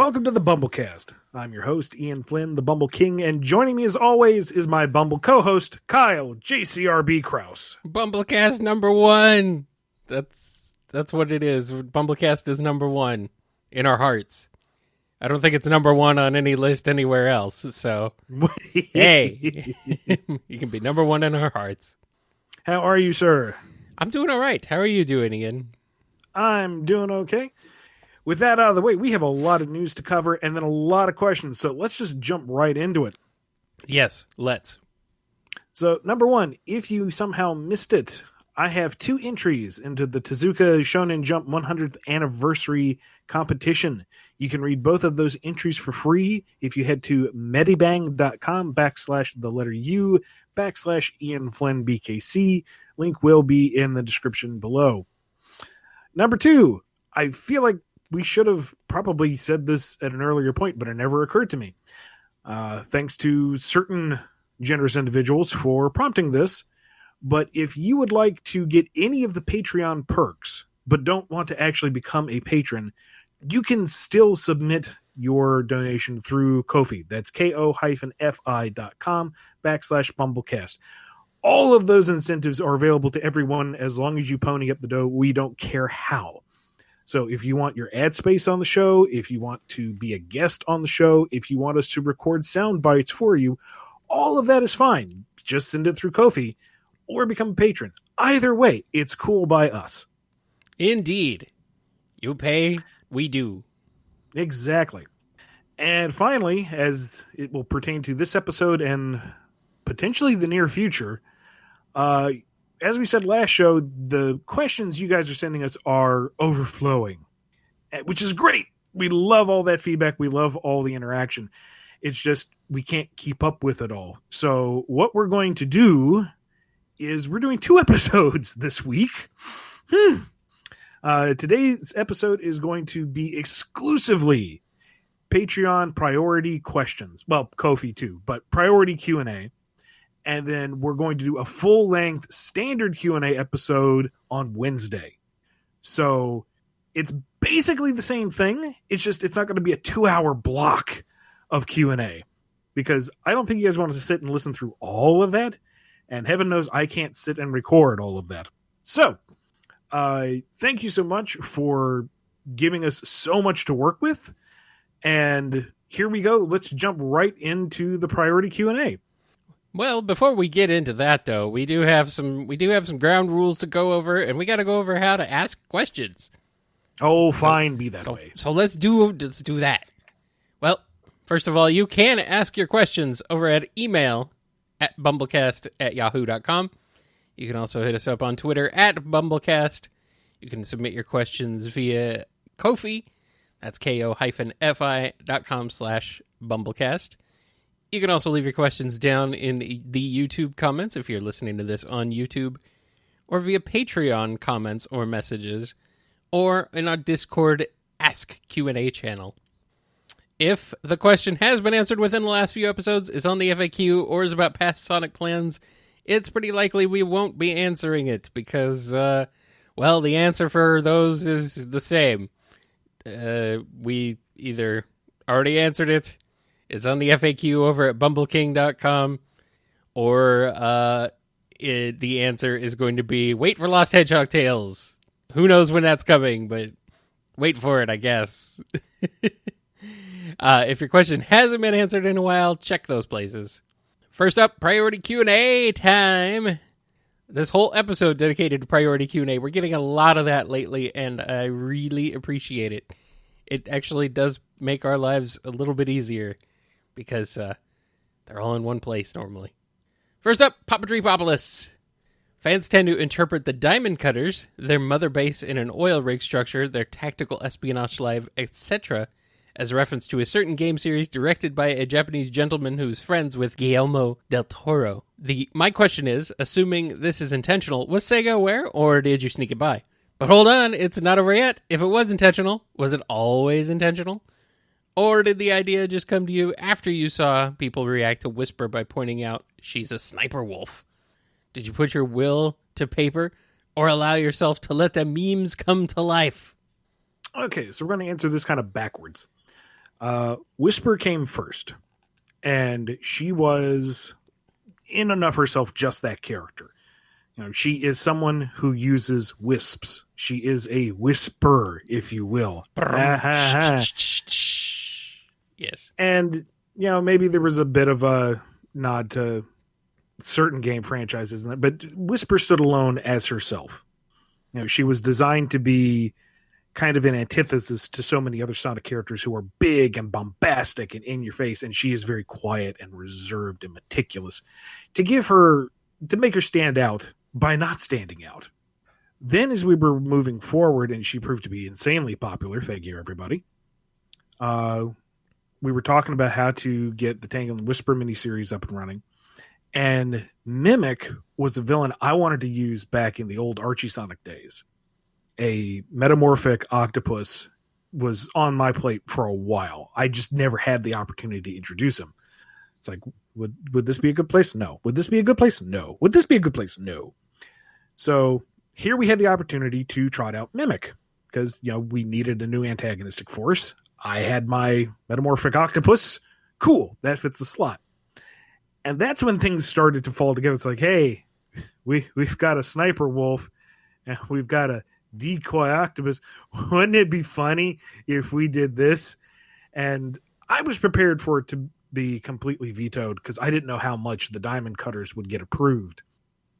Welcome to the BumbleKast. I'm your host, Ian Flynn, the Bumble King, and joining me as always is my Bumble co-host, Kyle JCRB Krause. BumbleKast number one. That's what it is. BumbleKast is number one in our hearts. I don't think it's number one on any list anywhere else. So, hey, you can be number one in our hearts. How are you, sir? I'm doing all right. How are you doing, Ian? I'm doing okay. With that out of the way, we have a lot of news to cover and then a lot of questions, so let's just jump right into it. Yes, let's. So, number one, if you somehow missed it, I have 2 entries into the Tezuka Shonen Jump 100th Anniversary competition. You can read both of those entries for free if you head to medibang.com/U/Ian Flynn BKC. Link will be in the description below. Number 2, I feel like we should have probably said this at an earlier point, but it never occurred to me. Thanks to certain generous individuals for prompting this. But if you would like to get any of the Patreon perks, but don't want to actually become a patron, you can still submit your donation through Ko-fi. That's ko-fi.com/BumbleKast. All of those incentives are available to everyone as long as you pony up the dough. We don't care how. So if you want your ad space on the show, if you want to be a guest on the show, if you want us to record sound bites for you, all of that is fine. Just send it through Ko-fi or become a patron. Either way, it's cool by us. Indeed. You pay, we do. Exactly. And finally, as it will pertain to this episode and potentially the near future, as we said last show, the questions you guys are sending us are overflowing, which is great. We love all that feedback. We love all the interaction. It's just we can't keep up with it all. So what we're going to do is we're doing 2 episodes this week. Today's episode is going to be exclusively Patreon priority questions. Well, Ko-fi too, but priority Q&A. And then we're going to do a full-length standard Q&A episode on Wednesday. So it's basically the same thing. It's just it's not going to be a 2-hour block of Q&A because I don't think you guys want to sit and listen through all of that. And heaven knows I can't sit and record all of that. So thank you so much for giving us so much to work with. And here we go. Let's jump right into the priority Q&A. Well, before we get into that, though, we do have some ground rules to go over, and we got to go over how to ask questions. Oh, fine, be that way. So let's do that. Well, first of all, you can ask your questions over at email at BumbleKast@yahoo.com. You can also hit us up on Twitter at BumbleKast. You can submit your questions via Ko-fi. That's ko-fi.com/BumbleKast. You can also leave your questions down in the YouTube comments if you're listening to this on YouTube, or via Patreon comments or messages, or in our Discord Ask Q&A channel. If the question has been answered within the last few episodes, is on the FAQ, or is about past Sonic plans, it's pretty likely we won't be answering it because, the answer for those is the same. We either already answered it, it's on the FAQ over at bumbleking.com, or the answer is going to be wait for Lost Hedgehog Tales. Who knows when that's coming, but wait for it, I guess. If your question hasn't been answered in a while, check those places. First up, priority Q&A time. This whole episode dedicated to priority Q&A. We're getting a lot of that lately, and I really appreciate it. It actually does make our lives a little bit easier, because they're all in one place normally. First up, Papadripolous. Fans tend to interpret the Diamond Cutters, their mother base in an oil rig structure, their tactical espionage live, etc., as a reference to a certain game series directed by a Japanese gentleman who's friends with Guillermo Del Toro. My question is, assuming this is intentional, was Sega aware, or did you sneak it by? But hold on, it's not over yet. If it was intentional, was it always intentional? Or did the idea just come to you after you saw people react to Whisper by pointing out she's a sniper wolf? Did you put your will to paper or allow yourself to let the memes come to life? Okay, so we're going to answer this kind of backwards. Whisper came first, and she was in and of herself just that character. She is someone who uses wisps. She is a whisperer, if you will. Yes. And, maybe there was a bit of a nod to certain game franchises, but Whisper stood alone as herself. She was designed to be kind of an antithesis to so many other Sonic characters who are big and bombastic and in your face, and she is very quiet and reserved and meticulous to make her stand out by not standing out. Then as we were moving forward, and she proved to be insanely popular, thank you everybody, we were talking about how to get the Tingle and Whisper miniseries up and running, and Mimic was a villain I wanted to use back in the old Archie Sonic days. A metamorphic octopus was on my plate for a while. I just never had the opportunity to introduce him. It's like, would this be a good place? No. Would this be a good place? No. Would this be a good place? No. So here we had the opportunity to trot out Mimic because, we needed a new antagonistic force. I had my metamorphic octopus. Cool. That fits the slot. And that's when things started to fall together. It's like, hey, we've got a sniper wolf and we've got a decoy octopus. Wouldn't it be funny if we did this? And I was prepared for it to be completely vetoed because I didn't know how much the diamond cutters would get approved.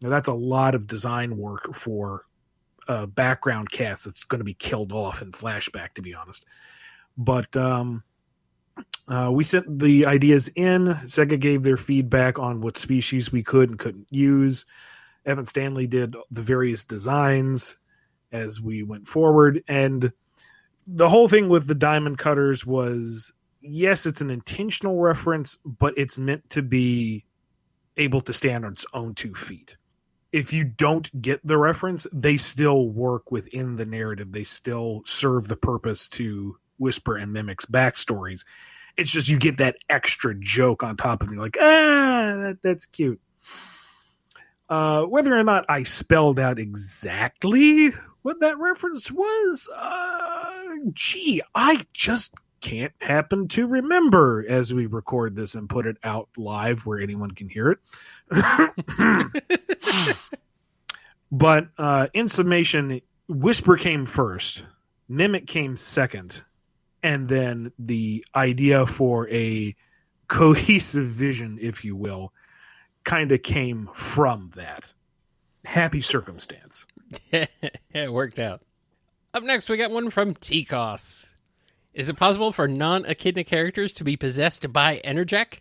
Now, that's a lot of design work for a background cast that's going to be killed off in flashback, to be honest. But we sent the ideas in. Sega gave their feedback on what species we could and couldn't use. Evan Stanley did the various designs as we went forward. And the whole thing with the diamond cutters was, yes, it's an intentional reference, but it's meant to be able to stand on its own 2 feet. If you don't get the reference, they still work within the narrative. They still serve the purpose to Whisper and Mimic's backstories. It's just you get that extra joke on top of it. You're like, that's cute. Whether or not I spelled out exactly what that reference was, I just can't happen to remember as we record this and put it out live where anyone can hear it. But in summation, Whisper came first, Mimic came second, and then the idea for a cohesive vision, if you will, kind of came from that. Happy circumstance. It worked out. Up next, we got one from tKoS. Is it possible for non-echidna characters to be possessed by Enerjak?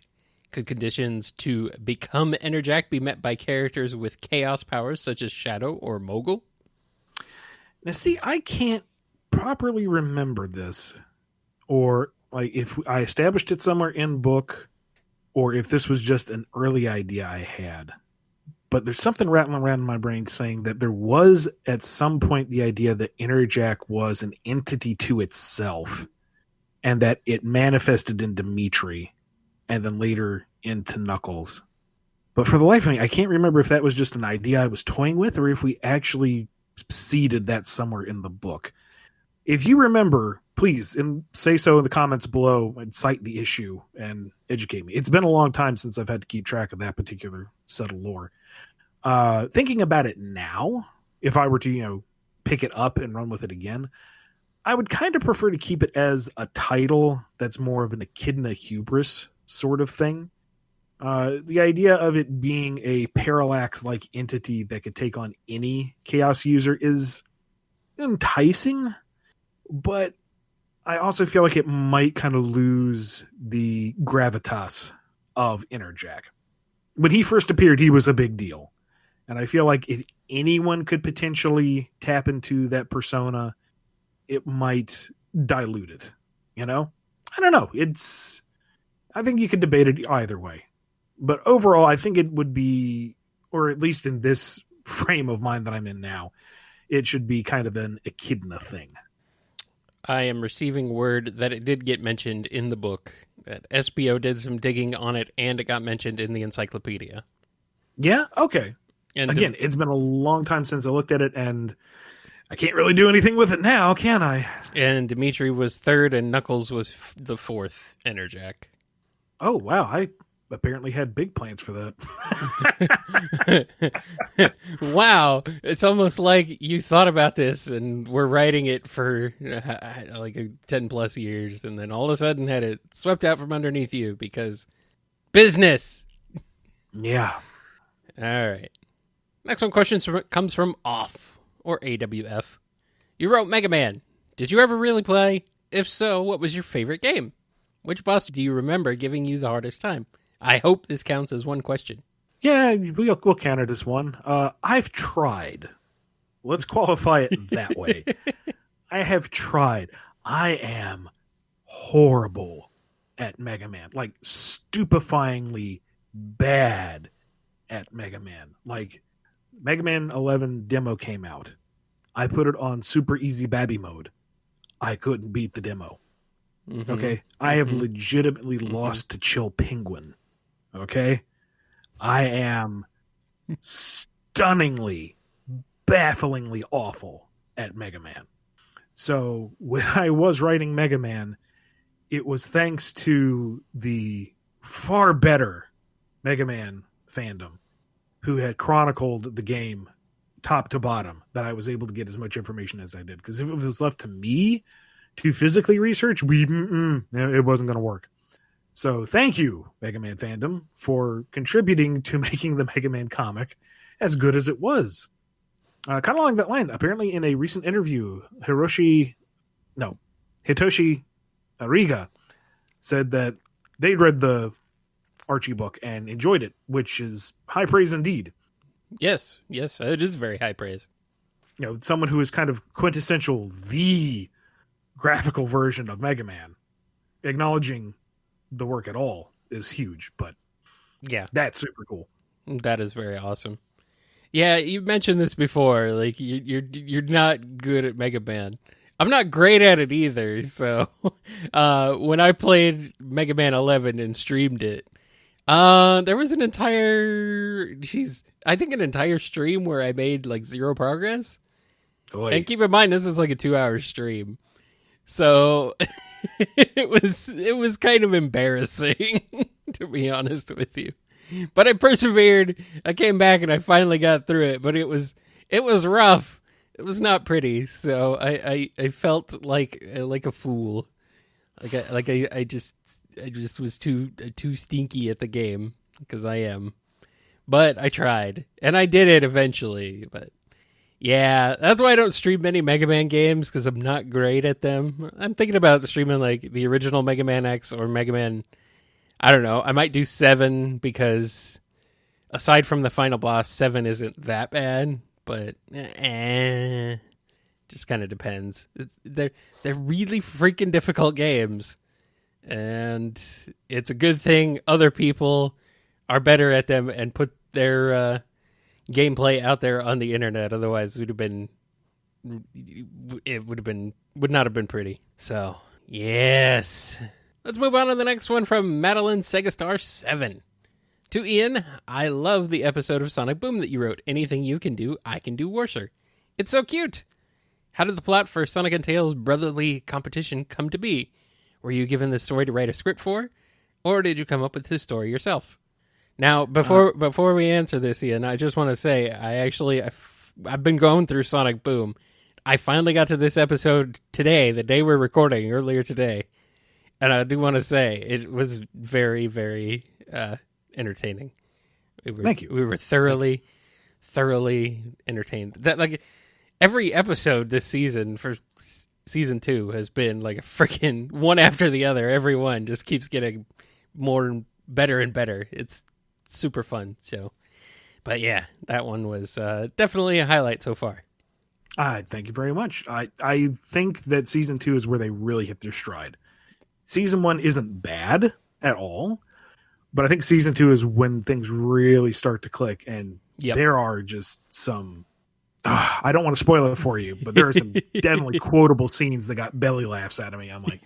Could conditions to become Enerjak be met by characters with chaos powers such as Shadow or Mogul? Now, see, I can't properly remember this, or like if I established it somewhere in book, or if this was just an early idea I had. But there's something rattling around in my brain saying that there was at some point the idea that Enerjak was an entity to itself, and that it manifested in Dimitri and then later into Knuckles. But for the life of me, I can't remember if that was just an idea I was toying with or if we actually seeded that somewhere in the book. If you remember, please say so in the comments below and cite the issue and educate me. It's been a long time since I've had to keep track of that particular set of lore. Thinking about it now, if I were to, pick it up and run with it again, I would kind of prefer to keep it as a title that's more of an echidna hubris sort of thing. The idea of it being a parallax-like entity that could take on any Chaos user is enticing, but I also feel like it might kind of lose the gravitas of Enerjak. When he first appeared, he was a big deal. And I feel like if anyone could potentially tap into that persona, it might dilute it, I don't know. I think you could debate it either way. But overall, I think it would be, or at least in this frame of mind that I'm in now, it should be kind of an echidna thing. I am receiving word that it did get mentioned in the book, that SBO did some digging on it, and it got mentioned in the encyclopedia. Yeah? Okay. And again, it's been a long time since I looked at it, and I can't really do anything with it now, can I? And Dimitri was third, and Knuckles was the fourth Enerjak. Oh, wow. I apparently had big plans for that. Wow. It's almost like you thought about this and were writing it for like 10 plus years, and then all of a sudden had it swept out from underneath you because business. Yeah. All right. Next one comes from Off, or AWF. You wrote Mega Man. Did you ever really play? If so, what was your favorite game? Which boss do you remember giving you the hardest time? I hope this counts as one question. Yeah, we'll count it as one. I've tried. Let's qualify it that way. I have tried. I am horrible at Mega Man. Like, stupefyingly bad at Mega Man. Like, Mega Man 11 demo came out. I put it on super easy babby mode. I couldn't beat the demo. Mm-hmm. Okay? I have legitimately lost to Chill Penguin. Okay? I am stunningly, bafflingly awful at Mega Man. So when I was writing Mega Man, it was thanks to the far better Mega Man fandom who had chronicled the game top to bottom that I was able to get as much information as I did. Because if it was left to me to physically research, it wasn't going to work. So thank you, Mega Man fandom, for contributing to making the Mega Man comic as good as it was. Kind of along that line, apparently in a recent interview, Hitoshi Ariga said that they'd read the Archie book and enjoyed it, which is high praise indeed. Yes, it is very high praise. You know, someone who is kind of quintessential, the graphical version of Mega Man, acknowledging the work at all is huge, but yeah, that's super cool. That is very awesome. Yeah, you mentioned this before. Like you're not good at Mega Man. I'm not great at it either. So when I played Mega Man 11 and streamed it, there was an entire stream where I made like zero progress. Oy. And keep in mind, this is like a 2-hour stream, so it was kind of embarrassing to be honest with you. But I persevered. I came back and I finally got through it. But it was rough. It was not pretty. So I felt like a fool. I just was too stinky at the game, because I am. But I tried and I did it eventually. But yeah, that's why I don't stream many Mega Man games, because I'm not great at them. I'm thinking about streaming like the original Mega Man X or Mega Man. I don't know. I might do 7, because aside from the final boss, 7 isn't that bad. But just kind of depends. They're really freaking difficult games, and it's a good thing other people are better at them and put their gameplay out there on the internet. Otherwise, would not have been pretty. So yes. Let's move on to the next one from Madeline Segastar 7. To Ian, I love the episode of Sonic Boom that you wrote. Anything you can do, I can do worser. It's so cute. How did the plot for Sonic and Tails' brotherly competition come to be? Were you given this story to write a script for? Or did you come up with this story yourself? Now, before we answer this, Ian, I just want to say, I've been going through Sonic Boom. I finally got to this episode today, the day we're recording, earlier today. And I do want to say, it was very, very entertaining. Thank you. We were thoroughly entertained. That, like, every episode this season for season 2 has been like a freaking one after the other. Every one just keeps getting more better and better. It's super fun. So, but yeah, that one was definitely a highlight so far. Thank you very much. I think that season 2 is where they really hit their stride. Season 1 isn't bad at all, but I think season 2 is when things really start to click, and there are just some. I don't want to spoil it for you, but there are some definitely quotable scenes that got belly laughs out of me. I'm like,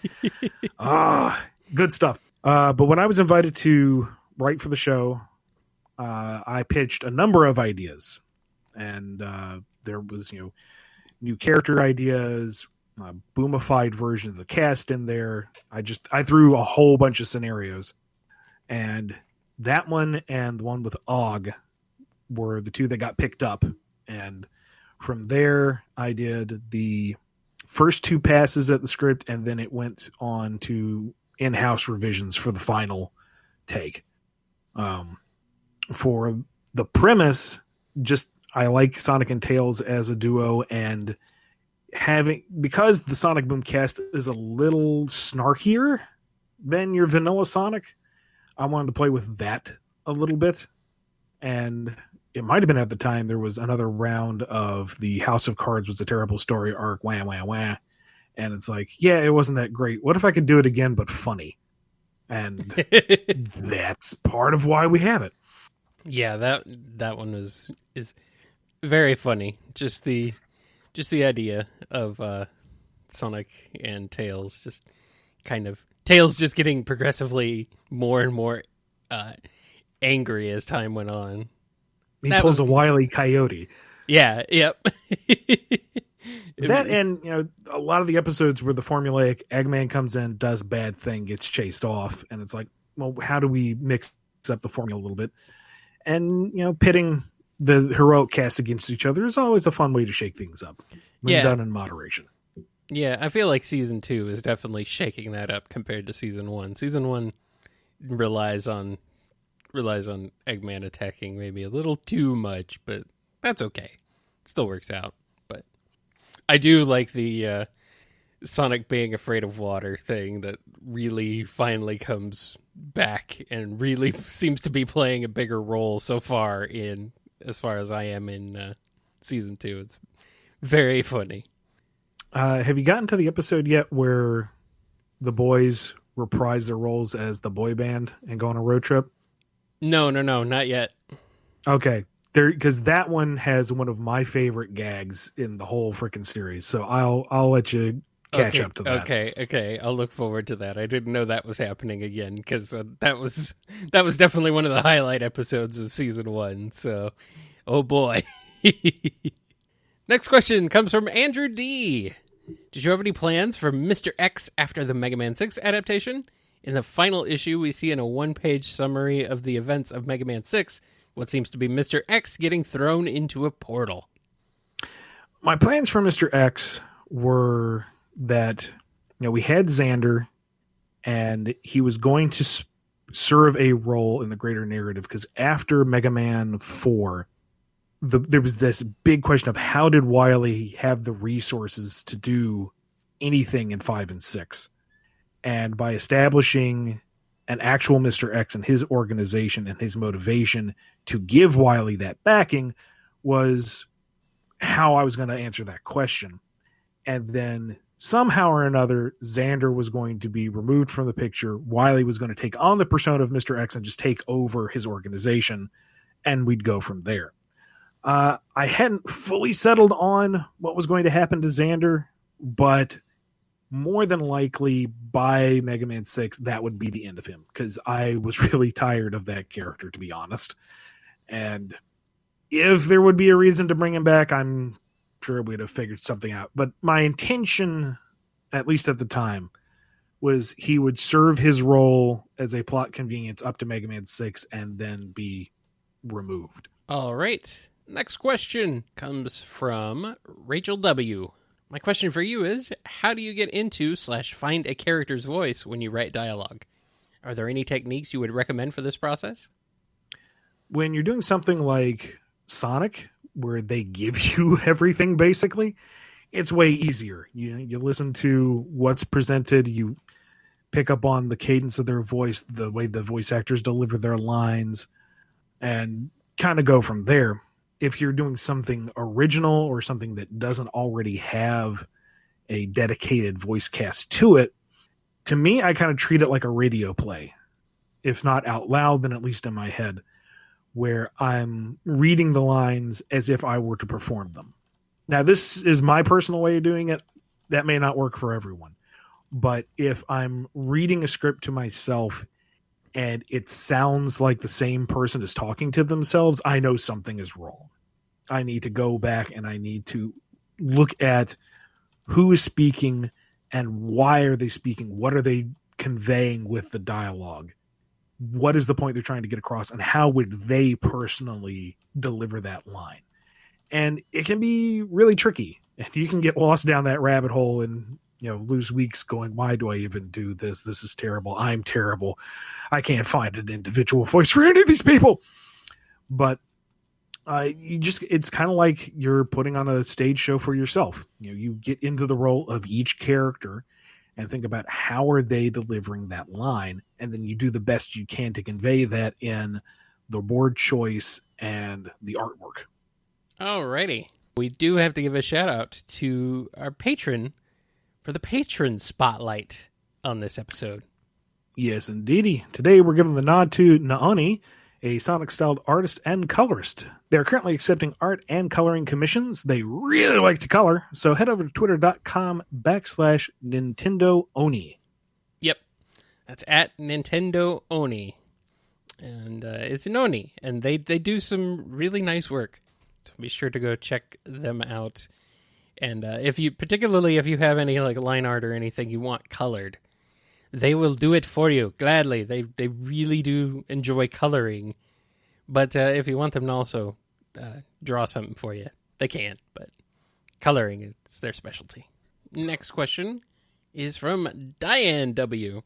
good stuff. But when I was invited to write for the show, I pitched a number of ideas, and there was, new character ideas, boomified versions of the cast in there. I threw a whole bunch of scenarios, and that one and the one with Og were the two that got picked up. And from there, I did the first two passes at the script, and then it went on to in-house revisions for the final take. For the premise, I like Sonic and Tails as a duo, and because the Sonic Boom cast is a little snarkier than your vanilla Sonic, I wanted to play with that a little bit. And it might have been at the time there was another round of the House of Cards was a terrible story arc, wah, wah, wah. And it's like, yeah, it wasn't that great. What if I could do it again, but funny? And that's part of why we have it. Yeah, that one is very funny. Just the idea of Sonic and Tails just kind of Tails just getting progressively more and more angry as time went on. He pulls a Wile E. Coyote. Yeah, yep. That, and a lot of the episodes where the formulaic Eggman comes in, does bad thing, gets chased off, and it's like, well, how do we mix up the formula a little bit? And pitting the heroic cast against each other is always a fun way to shake things up when done in moderation. Yeah, I feel like season 2 is definitely shaking that up compared to season 1. Season 1 relies on Eggman attacking maybe a little too much, but that's okay. It still works out. But I do like the Sonic being afraid of water thing that really finally comes back and really seems to be playing a bigger role so far as far as I am in season 2. It's very funny. Have you gotten to the episode yet where the boys reprise their roles as the boy band and go on a road trip? No, not yet. Okay. Because that one has one of my favorite gags in the whole freaking series. So I'll let you catch up to that. Okay. I'll look forward to that. I didn't know that was happening again because that was definitely one of the highlight episodes of season 1. So, oh boy. Next question comes from Andrew D. Did you have any plans for Mr. X after the Mega Man 6 adaptation? In the final issue, we see in a one-page summary of the events of Mega Man 6 what seems to be Mr. X getting thrown into a portal. My plans for Mr. X were that we had Xander, and he was going to serve a role in the greater narrative, because after Mega Man 4, there was this big question of how did Wily have the resources to do anything in 5 and 6? And by establishing an actual Mr. X and his organization and his motivation to give Wily that backing was how I was going to answer that question. And then somehow or another, Xander was going to be removed from the picture. Wily was going to take on the persona of Mr. X and just take over his organization, and we'd go from there. I hadn't fully settled on what was going to happen to Xander, but more than likely by Mega Man 6, that would be the end of him, because I was really tired of that character, to be honest. And if there would be a reason to bring him back, I'm sure we'd have figured something out. But my intention, at least at the time, was he would serve his role as a plot convenience up to Mega Man 6 and then be removed. All right. Next question comes from Rachel W. My question for you is, how do you get into / find a character's voice when you write dialogue? Are there any techniques you would recommend for this process? When you're doing something like Sonic, where they give you everything, basically, it's way easier. You listen to what's presented, you pick up on the cadence of their voice, the way the voice actors deliver their lines, and kind of go from there. If you're doing something original or something that doesn't already have a dedicated voice cast to it, to me, I kind of treat it like a radio play. If not out loud, then at least in my head, where I'm reading the lines as if I were to perform them. Now, this is my personal way of doing it. That may not work for everyone. But if I'm reading a script to myself and it sounds like the same person is talking to themselves, I know something is wrong. I need to go back and I need to look at who is speaking and why are they speaking? What are they conveying with the dialogue? What is the point they're trying to get across, and how would they personally deliver that line? And it can be really tricky, and you can get lost down that rabbit hole and lose weeks going, why do I even do this? This is terrible. I'm terrible. I can't find an individual voice for any of these people. But it's kind of like you're putting on a stage show for yourself. You get into the role of each character and think about how are they delivering that line, and then you do the best you can to convey that in the word choice and the artwork. Alrighty. We do have to give a shout out to our patron for the patron spotlight on this episode. Yes, indeedy. Today we're giving the nod to Naoni, a Sonic-styled artist and colorist. They're currently accepting art and coloring commissions. They really like to color, so head over to twitter.com/NintendoOni. Yep, that's at Nintendo Oni. And it's an Oni, and they do some really nice work. So be sure to go check them out. And if you have any like line art or anything you want colored, they will do it for you gladly. They really do enjoy coloring. But if you want them to also draw something for you, they can. But coloring is their specialty. Next question is from Diane W.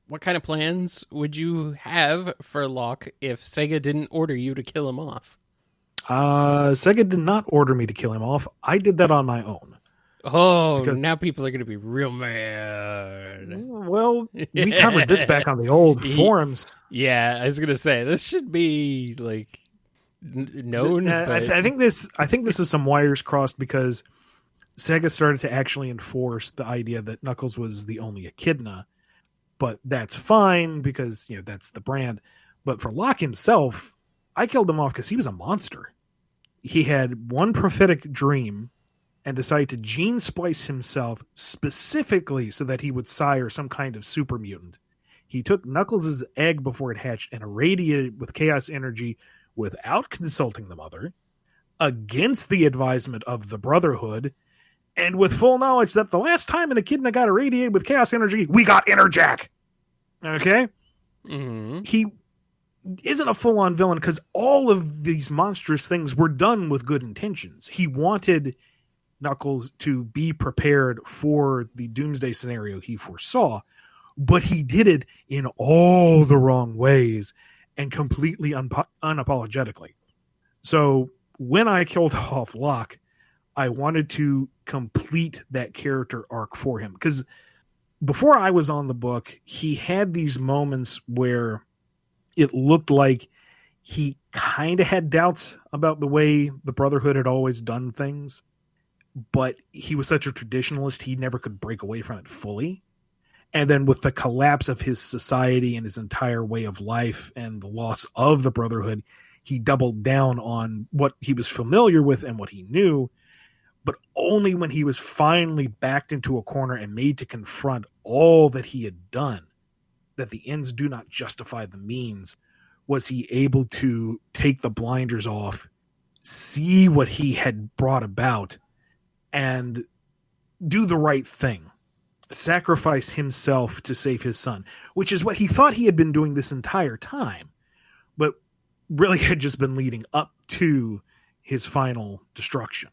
What kind of plans would you have for Locke if Sega didn't order you to kill him off? Sega did not order me to kill him off. I did that on my own. Oh, now people are going to be real mad. Well, we covered this back on the old forums. Yeah, I was going to say, this should be, like, known. But... I think this is some wires crossed because Sega started to actually enforce the idea that Knuckles was the only echidna. But that's fine because, that's the brand. But for Locke himself, I killed him off because he was a monster. He had one prophetic dream and decided to gene splice himself specifically so that he would sire some kind of super mutant. He took Knuckles' egg before it hatched and irradiated it with chaos energy without consulting the mother, against the advisement of the Brotherhood, and with full knowledge that the last time an echidna got irradiated with chaos energy, we got Enerjak. Okay? Mm-hmm. He isn't a full-on villain because all of these monstrous things were done with good intentions. He wanted Knuckles to be prepared for the doomsday scenario he foresaw, but he did it in all the wrong ways and completely unapologetically. So when I killed off Locke, I wanted to complete that character arc for him because before I was on the book, he had these moments where it looked like he kind of had doubts about the way the Brotherhood had always done things, but he was such a traditionalist, he never could break away from it fully. And then with the collapse of his society and his entire way of life and the loss of the Brotherhood, he doubled down on what he was familiar with and what he knew, but only when he was finally backed into a corner and made to confront all that he had done, that the ends do not justify the means, was he able to take the blinders off, see what he had brought about, and do the right thing. Sacrifice himself to save his son, which is what he thought he had been doing this entire time, but really had just been leading up to his final destruction.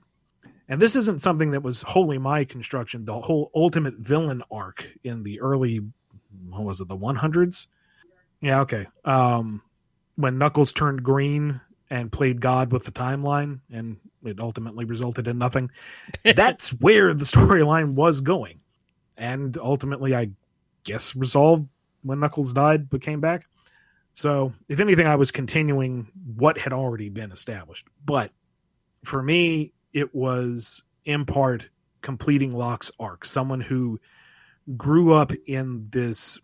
And this isn't something that was wholly my construction. The whole ultimate villain arc in the early, what was it, the 100s? Yeah, okay. When Knuckles turned green and played God with the timeline, and it ultimately resulted in nothing. That's where the storyline was going. And ultimately, I guess, resolved when Knuckles died but came back. So, if anything, I was continuing what had already been established. But for me, it was, in part, completing Locke's arc. Someone who grew up in this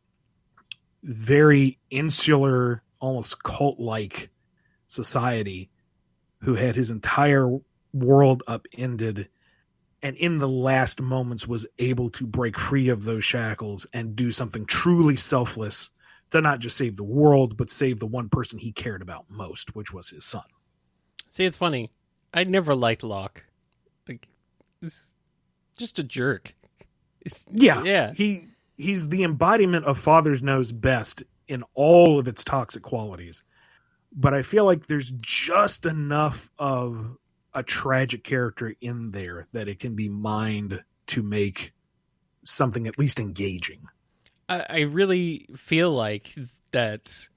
very insular, almost cult-like society, who had his entire world upended, and in the last moments was able to break free of those shackles and do something truly selfless to not just save the world, but save the one person he cared about most, which was his son. See, it's funny. I never liked Locke. Like, is just a jerk. Yeah. He's the embodiment of Father Knows Best in all of its toxic qualities. But I feel like there's just enough of a tragic character in there that it can be mined to make something at least engaging. I really feel like that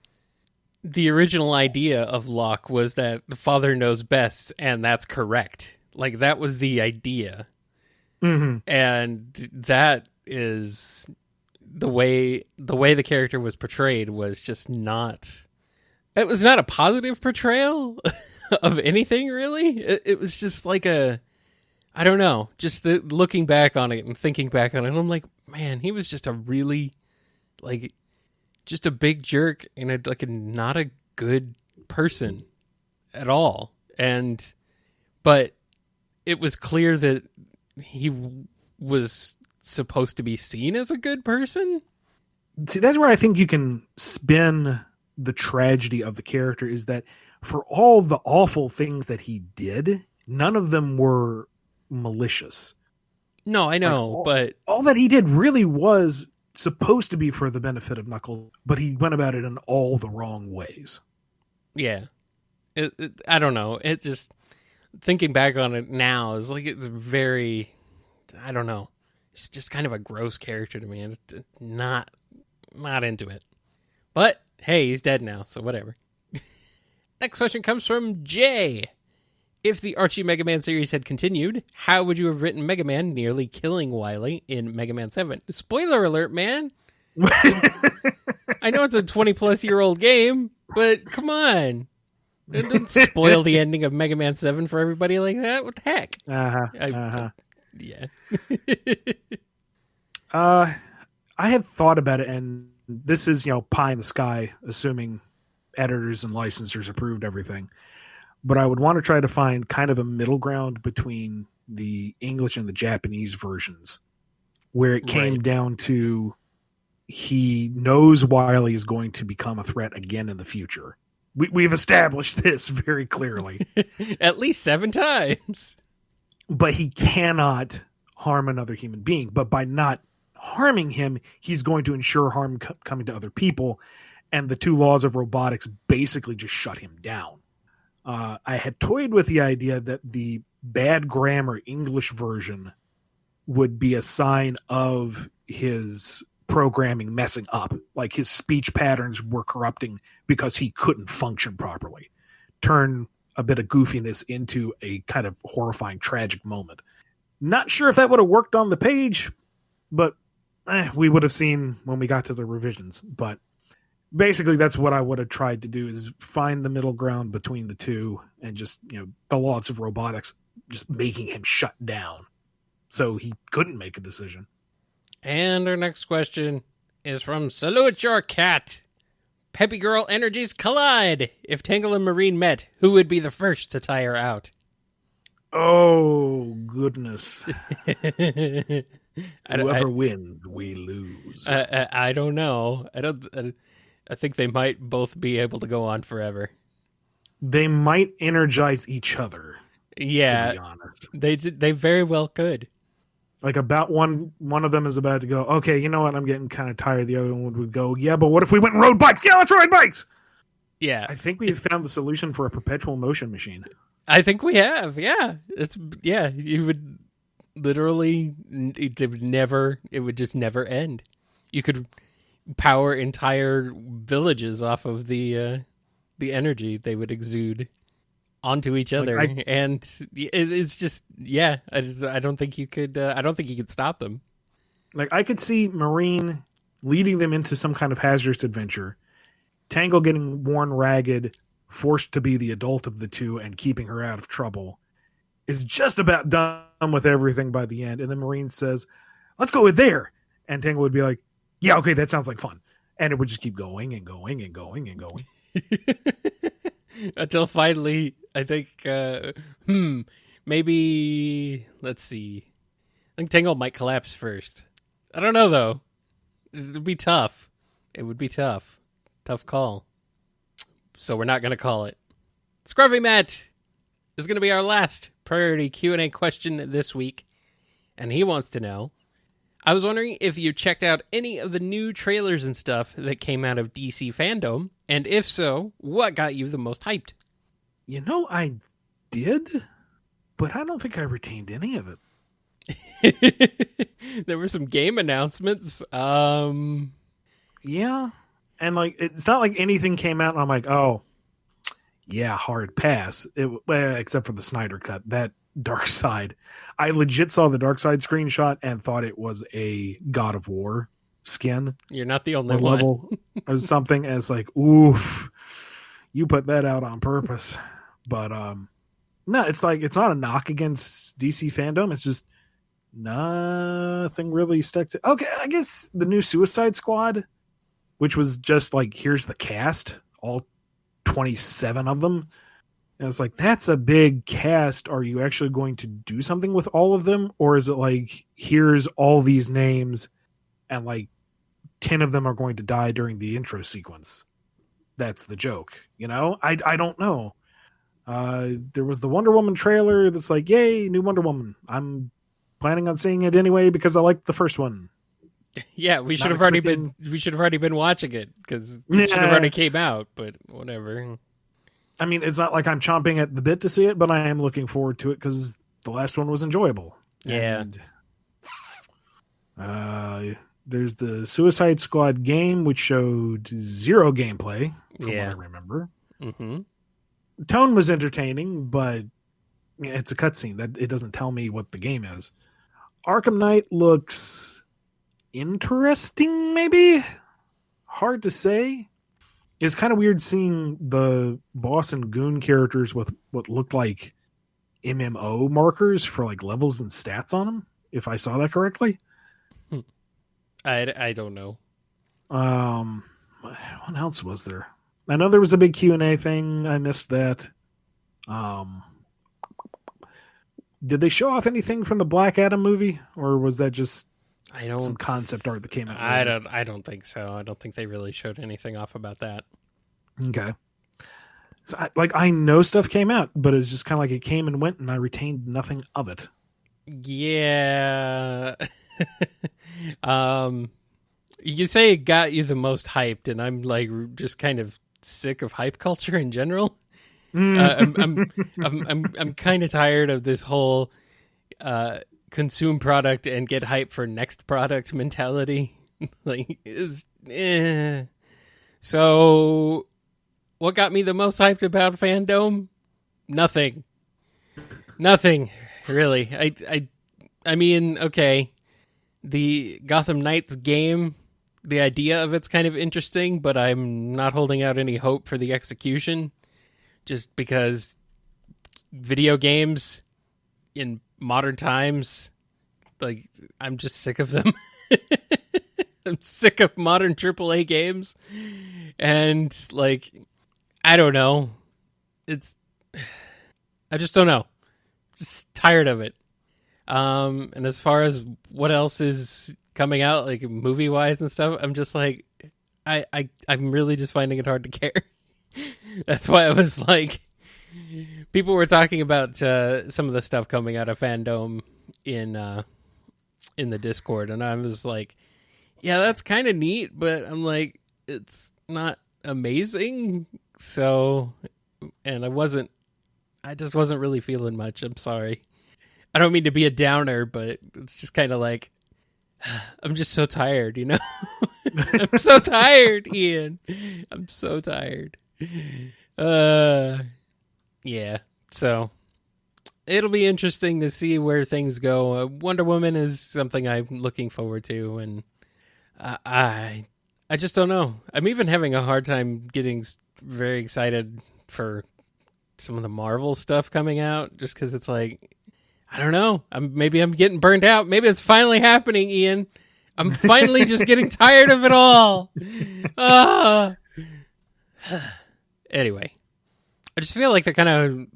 the original idea of Locke was that the Father knows best, and that's correct. Like, that was the idea. Mm-hmm. And that is the way the character was portrayed was just not... It was not a positive portrayal of anything, really. It was just like I don't know, just looking back on it and thinking back on it, I'm like, man, he was just a really, like, just a big jerk and not a good person at all. But it was clear that he was supposed to be seen as a good person. See, that's where I think you can spin the tragedy of the character, is that for all the awful things that he did, none of them were malicious. No, I know, but all that he did really was supposed to be for the benefit of Knuckles, but he went about it in all the wrong ways. Yeah. I don't know. It just, thinking back on it now, is like, it's very, I don't know. It's just kind of a gross character to me, and not into it. But hey, he's dead now, so whatever. Next question comes from Jay. If the Archie Mega Man series had continued, how would you have written Mega Man nearly killing Wily in Mega Man 7? Spoiler alert, man. I know it's a 20-plus-year-old game, but come on. Don't spoil the ending of Mega Man 7 for everybody like that. What the heck? Yeah. I had thought about it, and this is, pie in the sky, assuming editors and licensors approved everything. But I would want to try to find kind of a middle ground between the English and the Japanese versions, where it came down to he knows Wily is going to become a threat again in the future. We've established this very clearly. At least 7 times. But he cannot harm another human being. But by not harming him, he's going to ensure harm coming to other people. And the 2 laws of robotics basically just shut him down. I had toyed with the idea that the bad grammar English version would be a sign of his programming messing up. Like his speech patterns were corrupting because he couldn't function properly. Turn a bit of goofiness into a kind of horrifying, tragic moment. Not sure if that would have worked on the page, but we would have seen when we got to the revisions. But basically, that's what I would have tried to do, is find the middle ground between the two and just, the laws of robotics, just making him shut down so he couldn't make a decision. And our next question is from Salute Your Cat. Peppy Girl energies collide. If Tingle and Marine met, who would be the first to tire out? Oh, goodness. Whoever wins, we lose. I don't know. I think they might both be able to go on forever. They might energize each other. Yeah, to be honest, they very well could. Like about one of them is about to go, okay, you know what? I'm getting kind of tired. The other one would go, yeah, but what if we went and rode bikes? Yeah, let's ride bikes. Yeah, I think we have found the solution for a perpetual motion machine. I think we have. Yeah, you would literally, it would just never end. You could power entire villages off of the energy they would exude onto each other, and it's just I don't think you could. I don't think you could stop them. Like I could see Marine leading them into some kind of hazardous adventure, Tangle getting worn ragged, forced to be the adult of the two, and keeping her out of trouble. Is just about done with everything by the end, and then Marine says, "Let's go there," and Tangle would be like, "Yeah, okay, that sounds like fun," and it would just keep going and going and going and going. Until finally, I think, maybe, let's see. I think Tingle might collapse first. I don't know, though. It would be tough. Tough call. So we're not going to call it. Scruffy Matt is going to be our last priority Q&A question this week. and he wants to know, I was wondering if you checked out any of the new trailers and stuff that came out of DC Fandome, and if so, what got you the most hyped? I did, but I don't think I retained any of it. There were some game announcements. Yeah. And it's not like anything came out and I'm like, oh, yeah, hard pass. Except for the Snyder cut, that Dark Side. I legit saw the Dark Side screenshot and thought it was a God of War skin. You're not the only or one. Level or something. And it's like, oof, you put that out on purpose. But no, it's not a knock against DC Fandome. It's just nothing really stuck to. Okay, I guess the new Suicide Squad, which was just like, here's the cast, all 27 of them. And it's like, that's a big cast. Are you actually going to do something with all of them? Or is it like, here's all these names and like 10 of them are going to die during the intro sequence? That's the joke. I don't know. There was the Wonder Woman trailer that's like, yay, new Wonder Woman. I'm planning on seeing it anyway because I liked the first one. Yeah, we should have already been watching it because it should have already came out, but whatever. I mean, it's not like I'm chomping at the bit to see it, but I am looking forward to it because the last one was enjoyable. Yeah. And, there's the Suicide Squad game, which showed zero gameplay, from what I remember. Mm-hmm. The tone was entertaining, but it's a cutscene. That it doesn't tell me what the game is. Arkham Knight looks interesting, maybe? Hard to say. It's kind of weird seeing the boss and goon characters with what looked like MMO markers for like levels and stats on them, if I saw that correctly. I don't know. What else was there? I know there was a big Q&A thing. I missed that. Did they show off anything from the Black Adam movie, or was that just some concept art that came out later? I don't think so. I don't think they really showed anything off about that. Okay. So I know stuff came out, but it's just kind of like it came and went, and I retained nothing of it. Yeah. You say it got you the most hyped, and I'm like just kind of sick of hype culture in general. I'm kind of tired of this whole consume product and get hype for next product mentality. So, what got me the most hyped about Fandome? Nothing, really. I mean, okay, the Gotham Knights game, the idea of it's kind of interesting, but I'm not holding out any hope for the execution. Just because video games in modern times, like, I'm just sick of them. I'm sick of modern AAA games. And, like, I don't know. I just don't know. Just tired of it. And as far as what else is coming out, like, movie-wise and stuff, I'm just like, I'm really just finding it hard to care. That's why I was like, people were talking about some of the stuff coming out of Fandome in the Discord, and I was like, yeah, that's kind of neat, but I'm like, it's not amazing. So, and I just wasn't really feeling much. I'm sorry. I don't mean to be a downer, but it's just kind of like, I'm just so tired, you know? I'm so tired, Ian. I'm so tired. Yeah, so it'll be interesting to see where things go. Wonder Woman is something I'm looking forward to, and I just don't know. I'm even having a hard time getting very excited for some of the Marvel stuff coming out, just because it's like, I don't know. Maybe I'm getting burnt out. Maybe it's finally happening, Ian. I'm finally just getting tired of it all. Anyway, I just feel like they're kind of,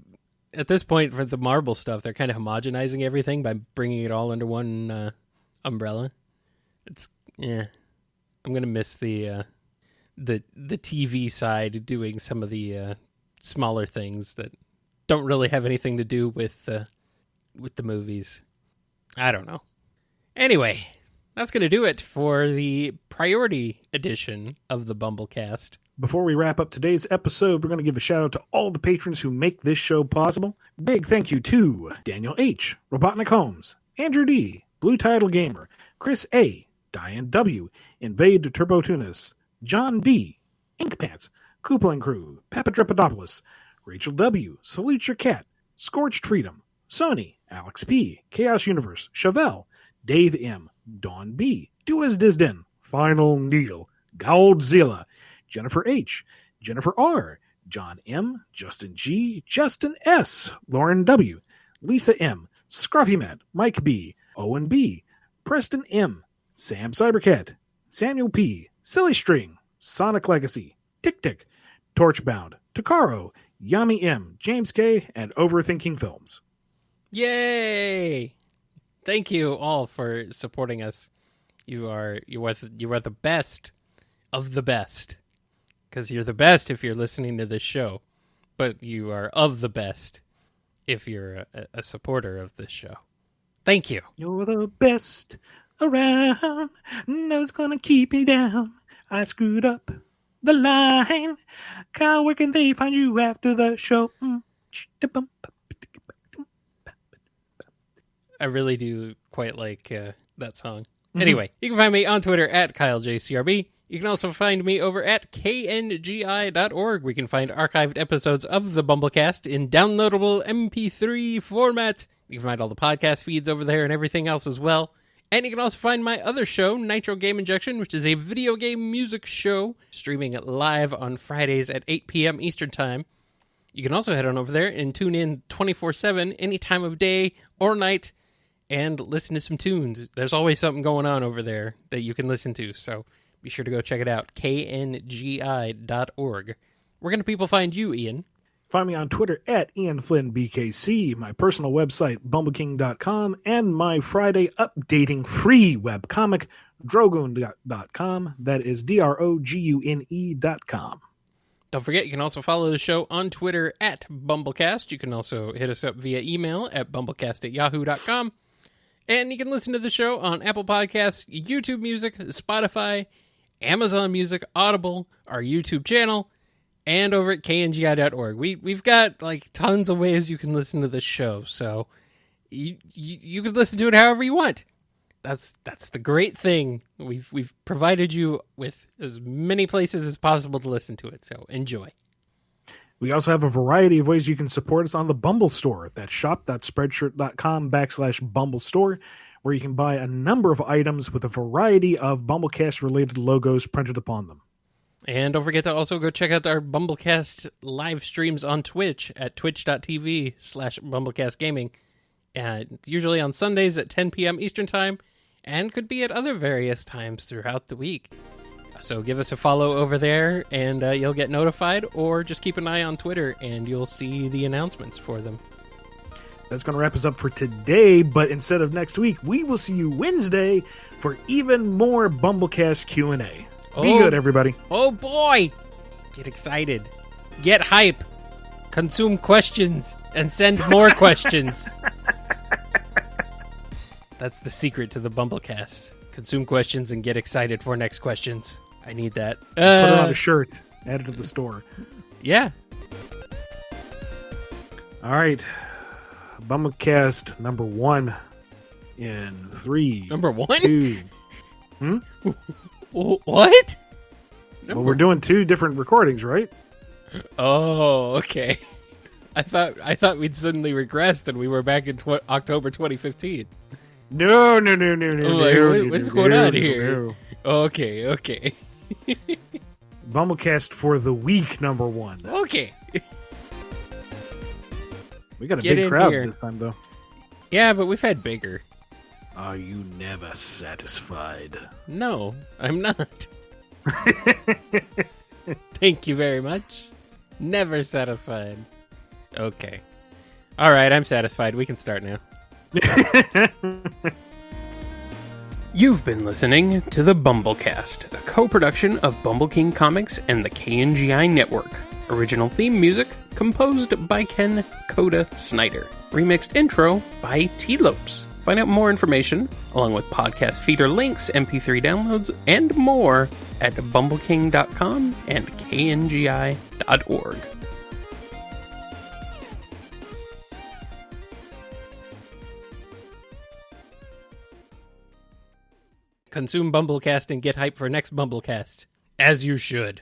at this point for the Marvel stuff, they're kind of homogenizing everything by bringing it all under one umbrella. I'm going to miss the TV side doing some of the smaller things that don't really have anything to do with the movies. I don't know. Anyway, that's going to do it for the priority edition of the BumbleKast. Before we wrap up today's episode, we're going to give a shout out to all the patrons who make this show possible. Big thank you to Daniel H., Robotnik Holmes, Andrew D., Blue Tidal Gamer, Chris A., Diane W., Invade Turbo Tunis, John B., Ink Pants, Coupling Crew, Papadripolous, Rachel W., Salute Your Cat, Scorched Freedom, Sony, Alex P., Chaos Universe, Chevelle, Dave M., Dawn B., Duas Disden, Final Needle, Godzilla, Jennifer H., Jennifer R., John M., Justin G., Justin S., Lauren W., Lisa M., Scruffy Matt, Mike B., Owen B., Preston M., Sam Cybercat, Samuel P., Silly String, Sonic Legacy, Tick Tick, Torchbound, Takaro, Yami M., James K., and Overthinking Films. Yay! Thank you all for supporting us. You are the best of the best. Because you're the best if you're listening to this show. But you are of the best if you're a supporter of this show. Thank you. You're the best around. No's gonna keep me down. I screwed up the line. Kyle, where can they find you after the show? I really do quite like that song. Anyway, you can find me on Twitter at KyleJCRB. You can also find me over at kngi.org, where you can find archived episodes of the BumbleKast in downloadable MP3 format. You can find all the podcast feeds over there and everything else as well. And you can also find my other show, Nitro Game Injection, which is a video game music show, streaming it live on Fridays at 8 p.m. Eastern Time. You can also head on over there and tune in 24/7, any time of day or night, and listen to some tunes. There's always something going on over there that you can listen to, so be sure to go check it out, kngi.org. Where can people find you, Ian? Find me on Twitter at IanFlynnBKC, my personal website, bumbleking.com, and my Friday updating free webcomic, drogoon.com. That is drogune.com. Don't forget, you can also follow the show on Twitter at BumbleKast. You can also hit us up via email at bumblecast@yahoo.com. And you can listen to the show on Apple Podcasts, YouTube Music, Spotify, Amazon Music, Audible, our YouTube channel, and over at kngi.org. We've got like tons of ways you can listen to this show, so you can listen to it however you want. That's the great thing. We've provided you with as many places as possible to listen to it, so enjoy. We also have a variety of ways you can support us on the Bumble Store. That's shop.spreadshirt.com/Bumble Store, where you can buy a number of items with a variety of BumbleKast-related logos printed upon them. And don't forget to also go check out our BumbleKast live streams on Twitch at twitch.tv/BumbleKastGaming. Usually on Sundays at 10 p.m. Eastern Time, and could be at other various times throughout the week. So give us a follow over there, and you'll get notified, or just keep an eye on Twitter, and you'll see the announcements for them. That's going to wrap us up for today, but instead of next week, we will see you Wednesday for even more BumbleKast Q&A. Be good, everybody. Oh, boy! Get excited. Get hype. Consume questions, and send more questions. That's the secret to the BumbleKast. Consume questions and get excited for next questions. I need that. Put it on a shirt. Add it to the store. Yeah. All right. BumbleKast number 1 in 3. Number 1? 2. What? Well, we're doing 2 different recordings, right? Oh, okay. I thought we'd suddenly regressed and we were back in October 2015. No. What's going on here? Okay. BumbleKast for the week number 1. Okay. We got a Get big crowd here. this time, though. Yeah, but we've had bigger. Are you never satisfied? No, I'm not. Thank you very much. Never satisfied. Okay. All right, I'm satisfied. We can start now. You've been listening to the BumbleKast, a co-production of Bumble King Comics and the KNGI Network. Original theme music composed by Ken Coda Snyder. Remixed intro by T-Lopes. Find out more information, along with podcast feeder links, MP3 downloads, and more at bumbleking.com and kngi.org. Consume BumbleKast and get hype for next BumbleKast. As you should.